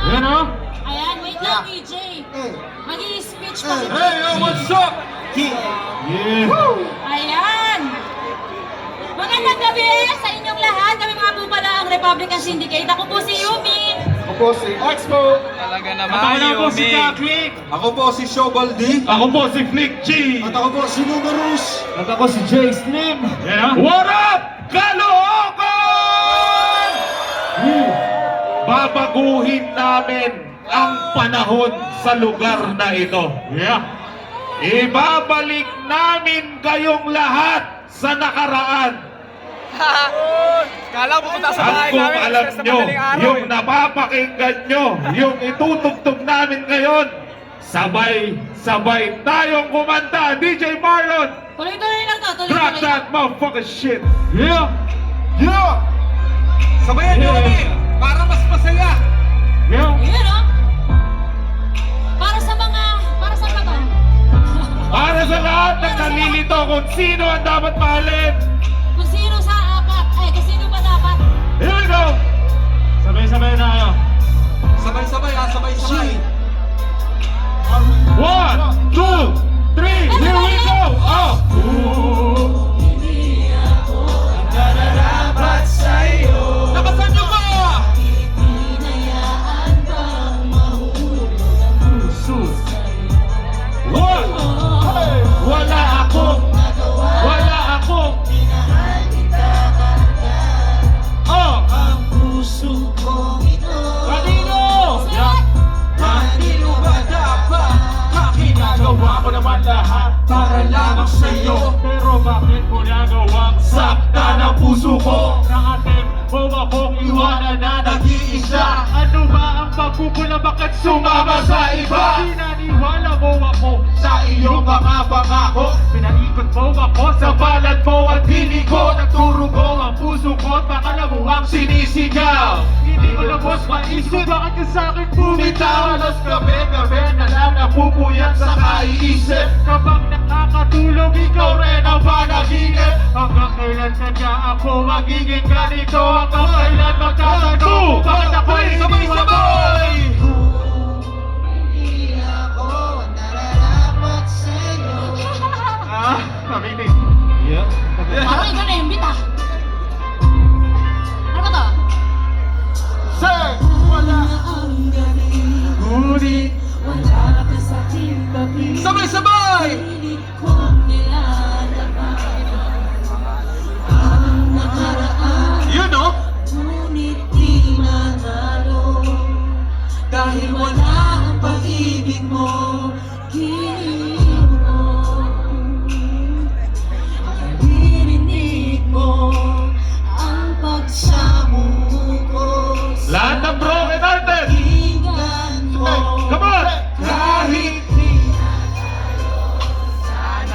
Yan o. Ayan, wait lang, DJ. Mag-i-speech pa. Hey, what's up? Yeah. Ayan. Magandang gabi sa inyong lahat. Kami mga po pala ang Republican Syndicate. Ako po si Yumi. Ako po si Expo. Talaga At naman, ako na po si Yumi. Kaklik. Ako po si Shobaldi. Ako po si Flick G. At ako po si Numerous. At ako si Jay Slim. Yan o. What up, Caloocan? Babaguhin namin ang panahon sa lugar na ito. Yeah. Ibabalik namin kayong lahat sa nakaraan. Kala ko pupunta sa At bahay kung namin alam sa nyo, madaling araw. yung napapakinggan nyo, yung itutugtog namin ngayon, sabay-sabay tayong kumanta. DJ Marlon, Tuloy-tuloy lang to. drop Tuloy-tuloy that lang. motherfucking shit. Yeah! Yeah! Sabayan nyo kami para mas masaya. Yeah! Ayan o. Para sa ba to? Para sa lahat ng nalilito kung sino ang dapat mahalin. Kung sino sa apat. Kung sino ba dapat? Here we go! Sabay-sabay na kayo. Sabay-sabay ha, sabay-sabay. 1, 2, 3, here we go! Oh! Nakasan nyo ba? Wala akong ang puso kong ito. Kanino? Sulat! Kanino ba dapat? Ginagawa ko naman lahat para lamang sa'yo. Pero bakit mo nagawang saktan ang puso ko? Nakatim mo akong iwanan na nag-iisa. Ano ba ang pagkukula? Bakit sumama sa iba? Pinaniwala mo ako sa iyong mga pangako. Pinaikot mo ako sa balat mo at hili ko. Nagturo ko ang puso ko at pakala mo ang sinisigaw. Hindi ko na boss maisip, bakit ka sa'kin bumitaw? Alas gabi-gabi na lang napupuyat sa kaiisip. Kapag nakakatulog, ikaw rin ang panaginip. Hanggang kailan kanya ako magiging ganito? Hanggang kailan magtatanong bakit ako'y Sabay-sabay! Kaminig. Yeah. Parang ikaw na yung bita. Ano ba to? Say, wala. Ngunit Sabay-sabay! Yun o! Dahil wala ang pag-ibig mo, giniling mo, naririnig mo ang pagsamo ko lahat ng broken hearted. hingan mo. Come on.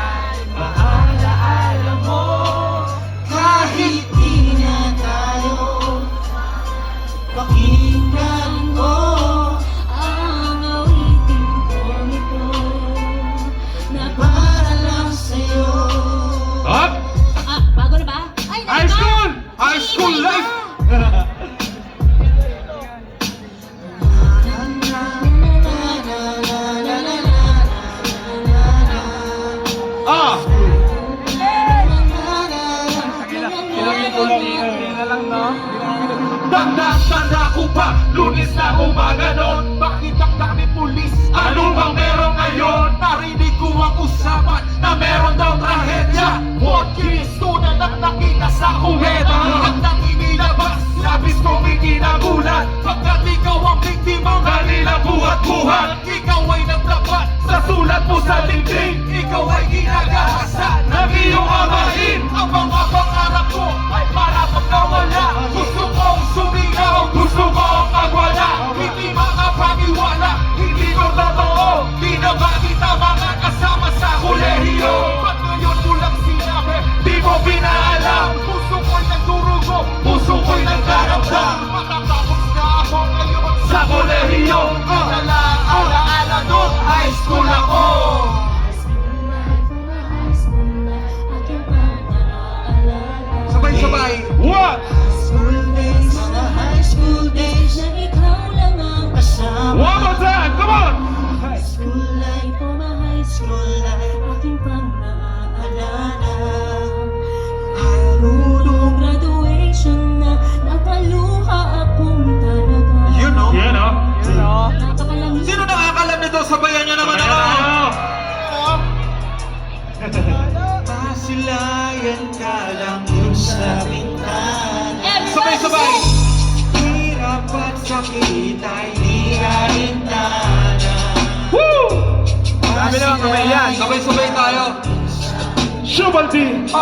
Kahit maalaala mo, kahit di na tayo, pakinggan mo ang awitin kong ito na para lang sa'yo. Up. Bago na ba? Ay, High school. High school life! Ah. Ilagay na lang, no? Tanda ko pa, Lunes na umaga noon. Bakit ang dami pulis? Ano bang meron ngayon? Narinig ko ang usapan na meron daw trahedya. What Kristo na nakita sa kumeta. At nang inilabas, labis kong ikinagulat. Pagkat ikaw ang biktimang kanila buhat-buhat. Ikaw ay naglapat sa sulat mo sa dingding. Ikaw ay ginagahasa ng iyong amahin. Ang mga pangarap ko ay para pagkawala. Gusto kong sumigaw, gusto kong magwala. Hindi makapaniwala, hindi ko totoo. Di na ba kita mga kasama sa kolehiyo? Ba't ngayon mo lang sinabi, di mo pinaalam? Puso ko'y nagdurugo, puso ko'y nagdaramdam. Matatapos na ako ngayon sa kolehiyo. Alaala doon, high school ako. High school life, aking pangarap. makita'y di alintana. Sabi naman kamay yan. Sabay-sabay tayo. Showball D. Sa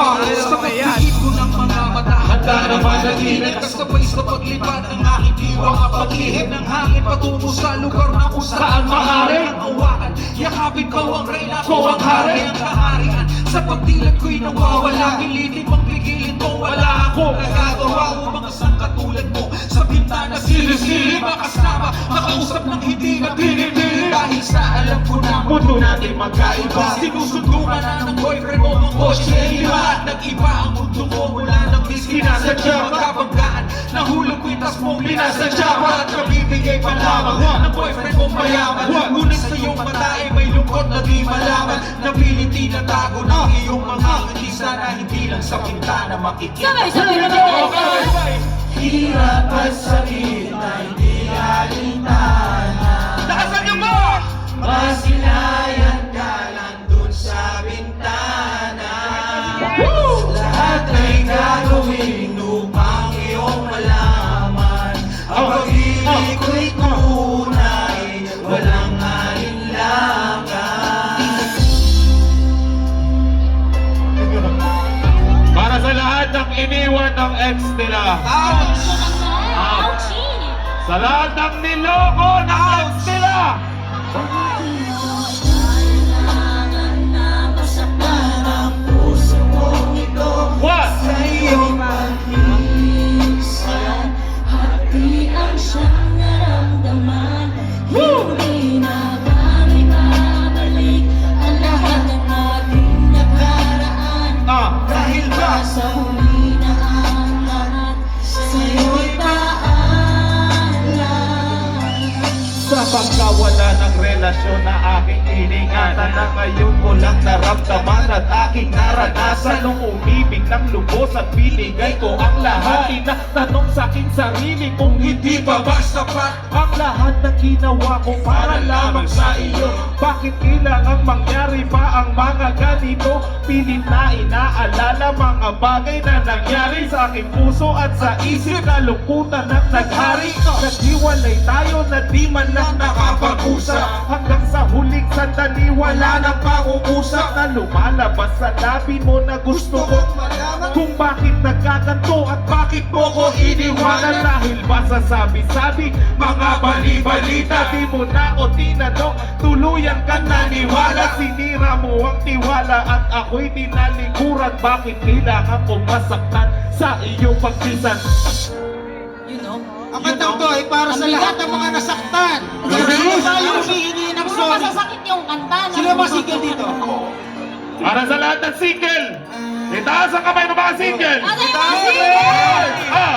pagpihit ko ng mga mata, handa naman naginip kasabay sa paglipad ng aking diwa. Paghihip ng hangin patungo sa lugar na kung saan maaari ang awakan. Yakapin ko ang reyna ko, ang hari ng kaharian. Sa pagdilat ko'y nawawala, pilitin mong pigilin mo. Wala akong nagagawa upang isang katulad mo sa bintana sinisili makasama, nakausap ng hindi na pinipili. Dahil sa alam ko na mundo natin magkaiba, sinusundo ka na ng boyfriend mo ang kotse. Iba, nag-iba ang mundo ko mula ng whisky na sadya magkabanggaan. Nahulog ko'y tas mong linasadya at nabibigay pa lamang ng boyfriend mong mayaman. Ngunit sa iyong mata ay may lungkot na di malaman. Napilit tinatago ng iyong mga ngiti, sana hindi lang sa bintana makikita. Sabay-sabay na tayo. Hirap at sakit ay di alintana. Lakasan niyo mo! Masilayan ka lang dun sa bintana. Lahat ay gagawin upang iyong malaman. Ang pag-ibig ko'y tunay, walang alinlangan. Para sa lahat ng iniwan ng ex nila. Ouchie! Sa lahat ng niloko ng ex nila. Kailangan na masaktan ang puso mong ito. What? Sa iyong pagminsan, hati ang siyang naramdaman. Hindi na ba may babalik ang lahat ng ating nakaraan? Dahil ba sa huli na ang lahat sa'yo'y paalam? Sa pagkawala ng relasyon na aking iningatan, na ngayon ko lang naramdaman at aking naranasan. Nung umibig ng lubos at binigay ko ang lahat, tinatanong sa aking sarili kung hindi pa ba sapat ang lahat na ginawa ko para lamang sa iyo. Bakit kailangang mangyari pa ang mga ganito? Pilit na inaalala mga bagay na nangyari sa aking puso at sa isip. Kalungkutan ang naghari, naghiwalay tayo na di man lang nakapag-usap. Hanggang sa huling sandali wala nang pangungusap, na lumalabas sa labi mo na gusto ko kung bakit nagkaganto at bakit mo ko iniwanan. Dahil ba sa sabi-sabi, mga bali-balita, di mo na o tinanong, tuluyan ka naniwala. Sinira mo ang tiwala at ako'y tinalikuran. Bakit kailangan kong masaktan sa iyong pagpisan? You know? Ang kantang to ay para sa lahat ng mga nasaktan. Sino tayo humihingi ng Puro sorry? masasakit yung kanta. no? Sino ba single dito? Para sa lahat ng single, itaas ang kamay ng mga single. Ano yung mga single? Ah!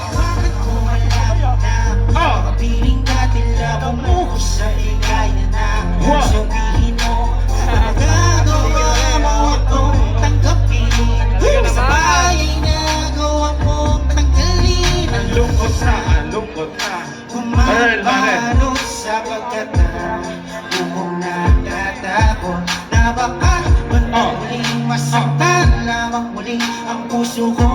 Bakit ko malapit na Ah! Piling natin lang umuho sa ligaya na Wow. sabihin mo nagagawa mo itong tanggapin. Sabay ay nagawa mong tanggalin ang Lungkot na. Earl, bakit? kumapalo sapagkat na buong nagtatakot na baka muling masaktan lamang muling ang puso ko